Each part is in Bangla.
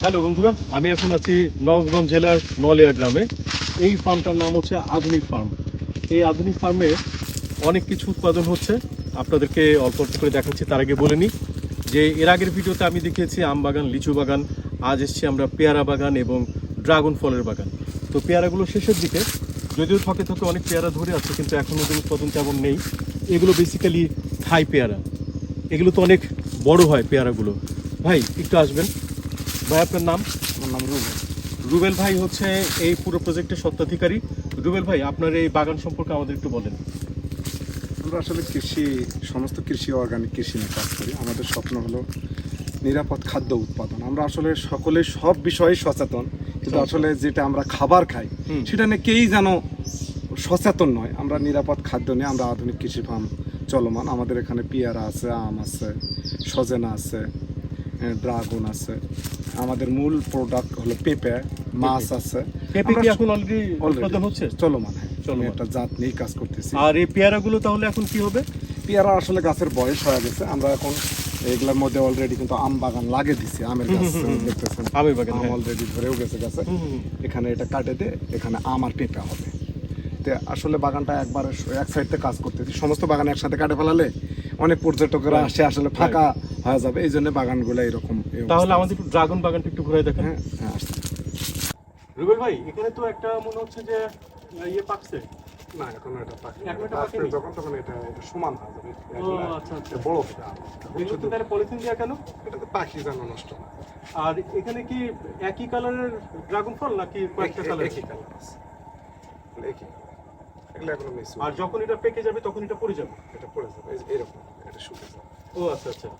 হ্যালো বন্ধুরা, আমি এখন আছি নওগাঁ জেলার নলিয়া গ্রামে। এই ফার্মটার নাম হচ্ছে আধুনিক ফার্ম। এই আধুনিক ফার্মে অনেক কিছু উৎপাদন হচ্ছে, আপনাদেরকে অল্প অল্প করে দেখাচ্ছি। তার আগে বলে নিই যে এর আগের ভিডিওতে আমি দেখিয়েছি আম বাগান, লিচু বাগান। আজ এসছি আমরা পেয়ারা বাগান এবং ড্রাগন ফলের বাগান। তো পেয়ারাগুলো শেষের দিকে, যদিও থকে থকে অনেক পেয়ারা ধরে আছে, কিন্তু এখন ওদের উৎপাদন তেমন নেই। এগুলো বেসিক্যালি থাই পেয়ারা। এগুলো তো অনেক বড় হয় পেয়ারাগুলো। ভাই একটু আসবেন। ভাই আপনার নাম? আমার নাম রুবেল। রুবেল ভাই হচ্ছে এই পুরো প্রজেক্টের স্বত্বাধিকারী। রুবেল ভাই, আপনার এই বাগান সম্পর্কে আমাদের একটু বলেন। আমরা আসলে সমস্ত কৃষি অর্গানিক কৃষি নিয়ে কাজ করি। আমাদের স্বপ্ন হলো নিরাপদ খাদ্য উৎপাদন। আমরা আসলে সকলে সব বিষয়ে সচেতন, কিন্তু আসলে যেটা আমরা খাবার খাই সেটা নিয়ে কেই যেন সচেতন নয়। আমরা নিরাপদ খাদ্য নিয়ে আমরা আধুনিক কৃষি ফার্ম চলমান। আমাদের এখানে পেয়ারা আছে, আম আছে, সজনা আছে, ড্রাগন আছে। আমাদের মূল প্রোডাক্ট হলো পেঁপে, মাছ আছে। পেঁপে কি এখন অলরেডি উৎপাদন হচ্ছে? চলমান, হ্যাঁ, চলমান। একটা জাত নিয়ে কাজ করতেছি। আর এই পেয়ারাগুলো তাহলে এখন কি হবে? পেয়ারা আসলে গাছের বয়স হয়ে গেছে। আমরা এখন এগুলোর মধ্যে অলরেডি কিন্তু আম বাগান লাগিয়ে দিছি। আমের গাছ দেখতেছেন, আমের বাগান আম অলরেডি ধরেও গেছে গাছে। এখানে এটা কাটে দিয়ে এখানে আম আর পেঁপে হবে। তো আসলে বাগানটা একবার এক সাইডে কাজ করতেছি। সমস্ত বাগান একসাথে কাটে ফেলালে অনেক পর্যটকরা আসে, আসলে ফাঁকা হয়ে যাবে। এই জন্য বাগানগুলো এরকম। তাহলে আমাদের একটু ড্রাগন বাগানটা একটু ঘুরে দেখেন। হ্যাঁ হ্যাঁ, আসছে। রুবেল ভাই, এখানে তো একটা মনে হচ্ছে যে ইয়ে পাকছে। না, এখন এটা পাখি এখন এটা পাকেনি? তখন এটা সমান হয়ে যাবে। ও আচ্ছা আচ্ছা, বড় এগুলো তাহলে পলিথিন দেওয়া কেন? এটা তো পাখি যেন নষ্ট না। আর এখানে কি একই কালারের ড্রাগন ফল নাকি কয়েকটা কালার? একই কালার আছে, একই কালার। এগুলো এখনো মিস। আর যখন এটা পেকে যাবে তখন এটা পড়ে যাবে? এটা পড়ে যাবে এরকম, এটা শুকিয়ে যাবে। ও আচ্ছা আচ্ছা।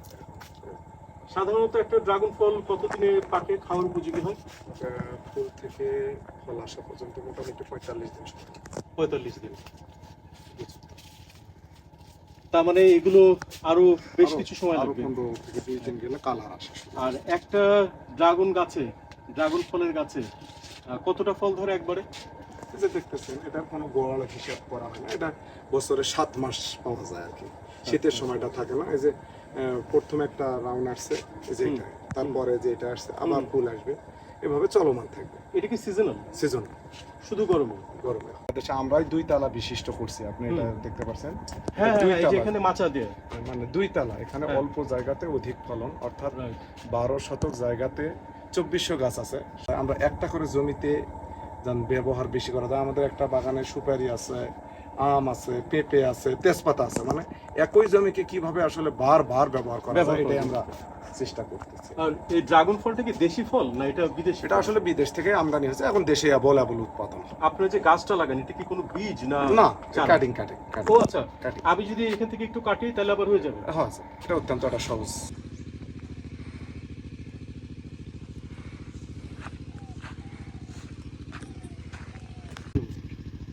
সাধারণত একটা ড্রাগন ফল কতদিনে পাকে, খাওয়ার উপযোগী হয়? ফুল থেকে ফল আসা পর্যন্ত মোটামুটি 45 দিন সময়। 45 দিন। তার মানে এগুলো আরো বেশ কিছু সময় আরো লাগবে। 15 থেকে 20 দিন গেলে কালার আসে। আর একটা ড্রাগন গাছে, ড্রাগন ফলের গাছে কতটা ফল ধরে একবারে? এই যে দেখতেছেন, এটার কোনো গড় হিসাব করা হয় না। এটা বছরে 7 মাস পাওয়া যায় আর কি। শীতের সময়টা থাকে না। এই যে প্রথমে একটা রাউন্ড আসছে, এই যে এটা, তারপরে যে এটা আসছে, আবার ফুল আসবে, এভাবে চলমান থাকবে। এটা কি সিজনাল? সিজন শুধু গরমে? গরমে। দেশে আমরাই 2 তালা বিশিষ্ট করছি, আপনি এটা দেখতে পাচ্ছেন। হ্যাঁ দুই হ্যাঁ, এই যে তালা। এখানে মাচা দিয়ে, মানে 2 তালা। এখানে হ্যাঁ। অল্প জায়গাতে অধিক ফলন, অর্থাৎ Right. 12 শতক জায়গাতে 2400 গাছ আছে। আমরা একটা করে জমিতে যেন ব্যবহার বেশি করা যায়। আমাদের একটা বাগানে সুপারি আছে, আম আছে, পেঁপে আছে, তেজপাতা আছে। মানে একই জমিকে কিভাবে আসলে বারবার ব্যবহার করা যায়, এটাই আমরা চেষ্টা করতেছি। আর এই ড্রাগন ফলটা কি দেশি ফল না এটা বিদেশি? এটা আসলে বিদেশ থেকে আমদানি হয়েছে, এখন দেশে অ্যাভেলেবল উৎপাদন। আপনারা যে গাছটা লাগান, এটা কি কোনো বীজ না? না, চারা? কাটিং। ও আচ্ছা, কাটিং। আমি যদি এখান থেকে একটু কাটি তাহলে আবার হয়ে যাবে? হ্যাঁ, এটা অত্যন্ত একটা সহজ।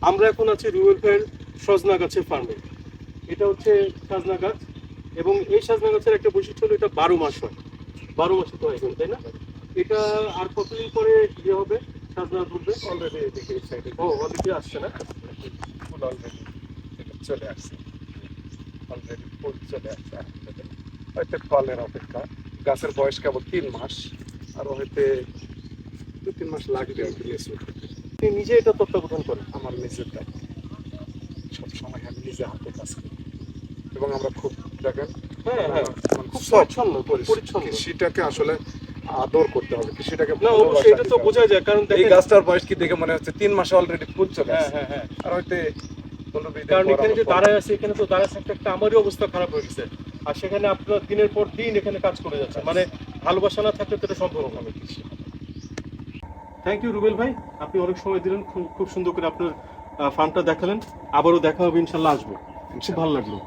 আমরা এখন আছি রুবেল ভাইয়ের সজনা গাছের ফার্মে। এটা হচ্ছে সজনা গাছ, এবং এই সজনা গাছের একটা বৈশিষ্ট্য হলো এটা 12 মাস হয়। 12 মাসে তো এখন, তাই না? এটা আর কতদিন পরে ইয়ে হবে, সজনা ধরবে? অলরেডি এদিকে এই সাইডে ও অলরেডি আসছে না? ফুল অলরেডি চলে আসছে। অলরেডি ফুল চলে আসছে। হয়তো ফলের অপেক্ষা। গাছের বয়স কেবল 3 মাস, আর হয়তো 2-3 মাস লাগবে আর কি। আপনি নিজে এটা তত্ত্বাবধান করেন? আমার নিজের দায়িত্ব, সবসময় আমি নিজে হাতে কাজ করি। এবং আমরা খুব দেখেন, হ্যাঁ হ্যাঁ, খুব পরিচ্ছন্ন পরিচ্ছন্ন। কৃষিটাকে আসলে আদর করতে হবে। কৃষিটাকে না অবশ্যই, এটা তো বোঝা যায়, কারণ এই গাছটার বয়স কি দেখে মনে হচ্ছে 3 মাসে অলরেডি ফুল চলে হ্যাঁ আসছে। হ্যাঁ হ্যাঁ, আর হয়তো কারণ এখানে যে দাঁড়ায় আছে, এখানে তো দাঁড়ায় একটা আমারই অবস্থা খারাপ হয়ে গেছে। আর সেখানে আপনার দিনের পর দিন এখানে কাজ করে যাচ্ছে, মানে ভালোবাসা না থাকলে তো এটা সম্ভব হবে। থ্যাংক ইউ রুবেল ভাই, আপনি অনেক সময় দিলেন, খুব সুন্দর করে আপনার ফার্মটা দেখালেন। আবারও দেখা হবে ইনশাল্লাহ, আসবো। খুব ভালো লাগলো।